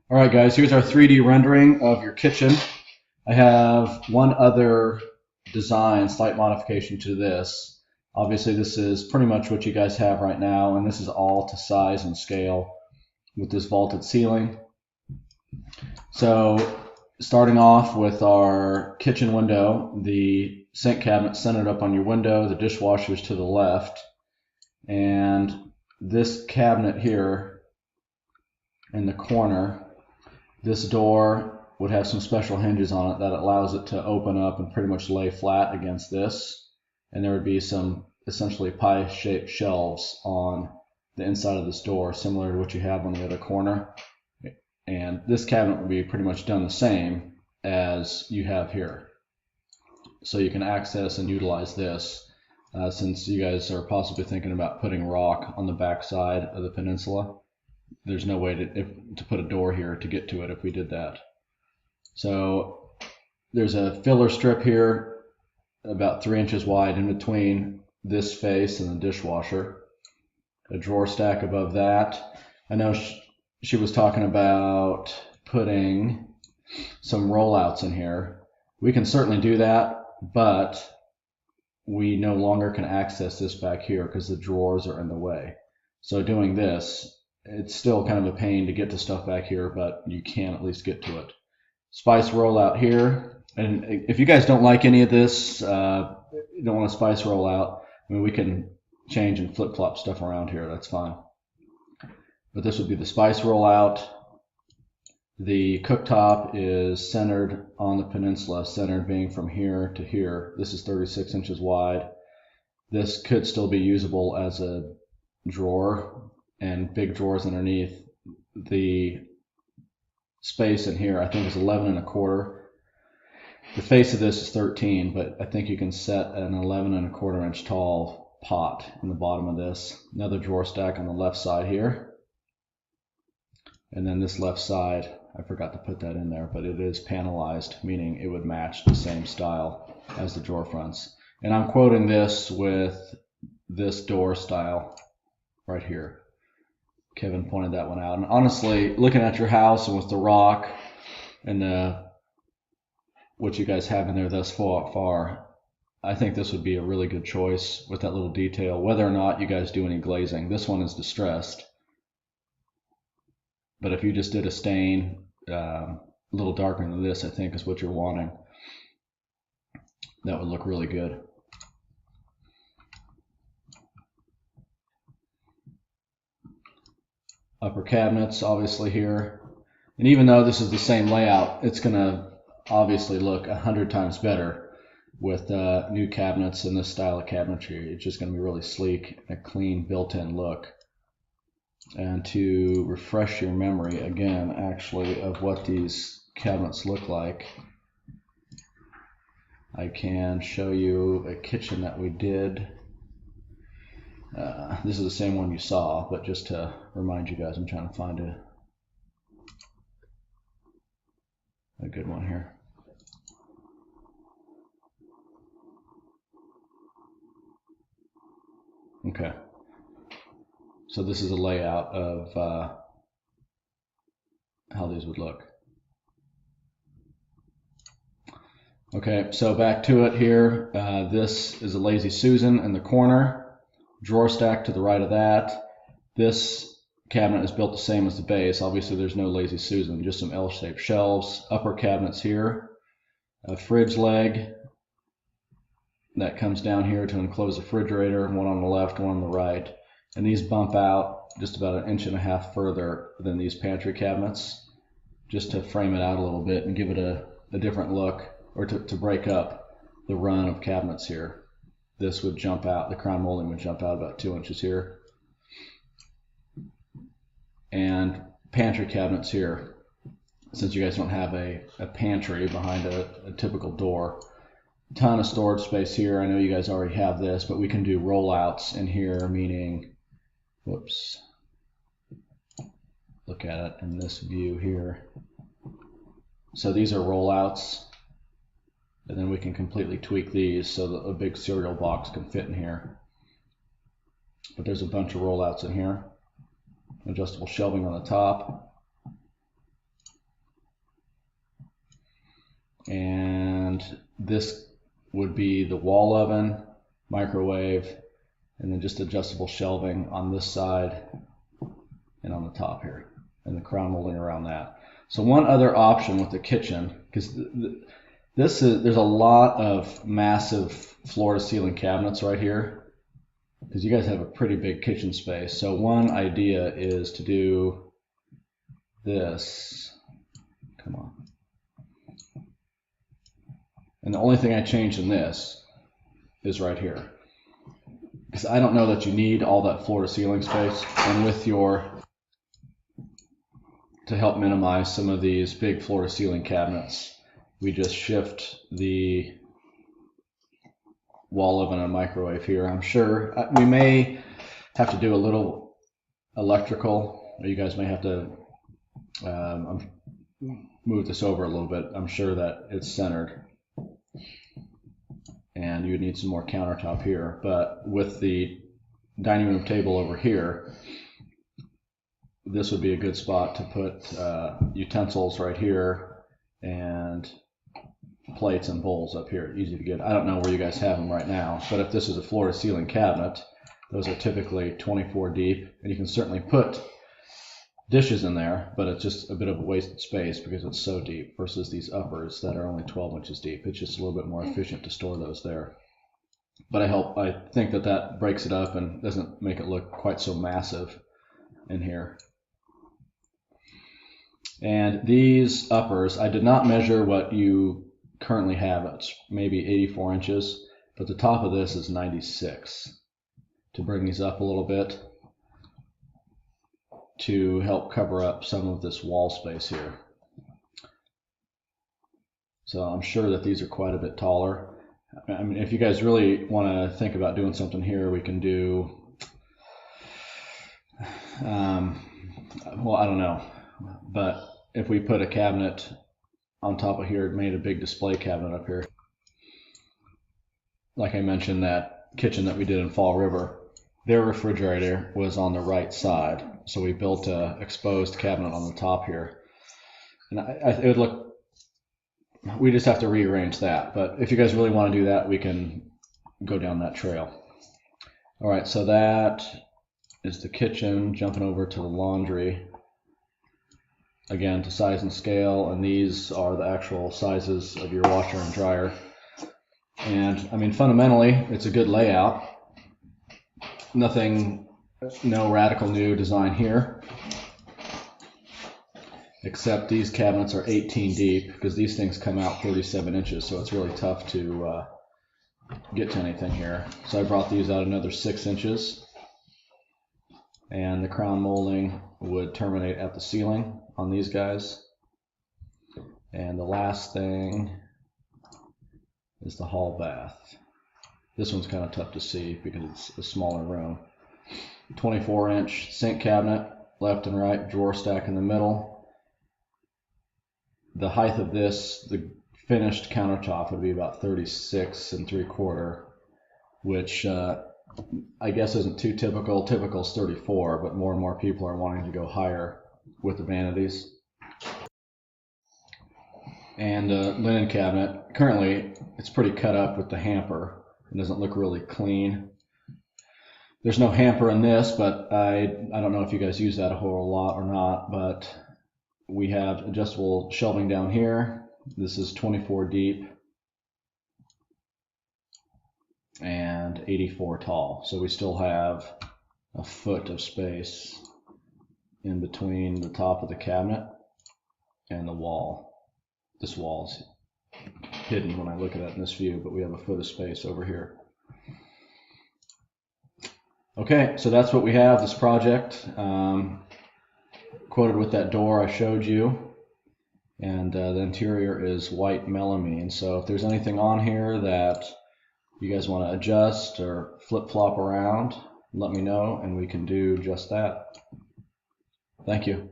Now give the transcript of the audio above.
All right, guys, here's our 3D rendering of your kitchen. I have one other design, slight modification to this. Obviously, this is pretty much what you guys have right now, and this is all to size and scale with this vaulted ceiling. So, starting off with our kitchen window, the sink cabinet centered up on your window, the dishwasher's to the left, and this cabinet here in the corner, this door would have some special hinges on it that allows it to open up and pretty much lay flat against this. And there would be some essentially pie-shaped shelves on the inside of this door, similar to what you have on the other corner. And this cabinet would be pretty much done the same as you have here. So you can access and utilize this since you guys are possibly thinking about putting rock on the back side of the peninsula. There's no way to put a door here to get to it if we did that. So there's a filler strip here about 3 inches wide in between this face and the dishwasher. A drawer stack above that. I know she was talking about putting some rollouts in here. We can certainly do that, but we no longer can access this back here because the drawers are in the way. So doing this, it's still kind of a pain to get to stuff back here, but you can at least get to it. Spice rollout here. And if you guys don't like any of this, you don't want a spice rollout, I mean, we can change and flip-flop stuff around here. That's fine. But this would be the spice rollout. The cooktop is centered on the peninsula, centered being from here to here. This is 36 inches wide. This could still be usable as a drawer and big drawers underneath. The space in here I think is 11 1/4. The face of this is 13, but I think you can set an 11 1/4 inch tall pot in the bottom of this. Another drawer stack on the left side here. And then this left side, I forgot to put that in there, but it is panelized, meaning it would match the same style as the drawer fronts. And I'm quoting this with this door style right here. Kevin pointed that one out. And honestly, looking at your house and with the rock and what you guys have in there thus far, I think this would be a really good choice with that little detail, whether or not you guys do any glazing. This one is distressed. But if you just did a stain a little darker than this, I think is what you're wanting. That would look really good. Upper cabinets obviously here. And even though this is the same layout, it's going to obviously look 100 times better with new cabinets and this style of cabinetry. It's just going to be really sleek and a clean built-in look. And to refresh your memory again, actually, of what these cabinets look like, I can show you a kitchen that we did. This is the same one you saw, but just to remind you guys, I'm trying to find a good one here. Okay. So this is a layout of how these would look. Okay, so back to it here. This is a Lazy Susan in the corner. Drawer stack to the right of that. This cabinet is built the same as the base. Obviously there's no Lazy Susan, just some L-shaped shelves. Upper cabinets here. A fridge leg that comes down here to enclose the refrigerator, one on the left, one on the right. And these bump out just about 1.5 inches further than these pantry cabinets, just to frame it out a little bit and give it a different look, or to break up the run of cabinets here. This would jump out, the crown molding would jump out about 2 inches here. And pantry cabinets here, since you guys don't have a pantry behind a typical door. Ton of storage space here. I know you guys already have this, but we can do rollouts in here, meaning, whoops, look at it in this view here. So these are rollouts, and then we can completely tweak these so that a big cereal box can fit in here. But there's a bunch of rollouts in here. Adjustable shelving on the top. this would be the wall oven, microwave, and then just adjustable shelving on this side and on the top here, and the crown molding around that. So one other option with the kitchen, because there's a lot of massive floor-to-ceiling cabinets right here, because you guys have a pretty big kitchen space. So one idea is to do this. Come on. And the only thing I changed in this is right here, because I don't know that you need all that floor-to-ceiling space. And with to help minimize some of these big floor-to-ceiling cabinets, we just shift the wall oven and microwave here. I'm sure we may have to do a little electrical, or you guys may have to move this over a little bit. I'm sure that it's centered, and you would need some more countertop here. But with the dining room table over here, this would be a good spot to put utensils right here and plates and bowls up here. Easy to get. I don't know where you guys have them right now, but if this is a floor-to-ceiling cabinet, those are typically 24 deep, and you can certainly put dishes in there, but it's just a bit of a wasted space because it's so deep versus these uppers that are only 12 inches deep. It's just a little bit more efficient to store those there. But I think that breaks it up and doesn't make it look quite so massive in here. And these uppers, I did not measure what you currently have. It's maybe 84 inches, but the top of this is 96. To bring these up a little bit to help cover up some of this wall space here. So I'm sure that these are quite a bit taller. I mean, if you guys really want to think about doing something here, we can do, well, I don't know, but if we put a cabinet on top of here, made a big display cabinet up here. Like I mentioned, that kitchen that we did in Fall River, their refrigerator was on the right side, so we built a exposed cabinet on the top here. And it would look, we just have to rearrange that, but if you guys really want to do that, we can go down that trail. All right, so that is the kitchen. Jumping over to the laundry. Again, to size and scale, and these are the actual sizes of your washer and dryer. And I mean, fundamentally, it's a good layout. No radical new design here, except these cabinets are 18 deep because these things come out 37 inches, so it's really tough to get to anything here. So I brought these out another 6 inches, and the crown molding would terminate at the ceiling on these guys. And the last thing is the hall bath. This one's kind of tough to see because it's a smaller room. 24-inch sink cabinet, left and right, drawer stack in the middle. The height of this, the finished countertop, would be about 36 3/4, which I guess isn't too typical. Typical is 34, but more and more people are wanting to go higher with the vanities. And linen cabinet, currently it's pretty cut up with the hamper. It doesn't look really clean. There's no hamper in this, but I don't know if you guys use that a whole lot or not, but we have adjustable shelving down here. This is 24 deep and 84 tall. So we still have a foot of space in between the top of the cabinet and the wall. This wall's hidden when I look at it in this view, but we have a foot of space over here. Okay, so that's what we have, this project. Quoted with that door I showed you. And the interior is white melamine. So if there's anything on here that you guys want to adjust or flip-flop around, let me know and we can do just that. Thank you.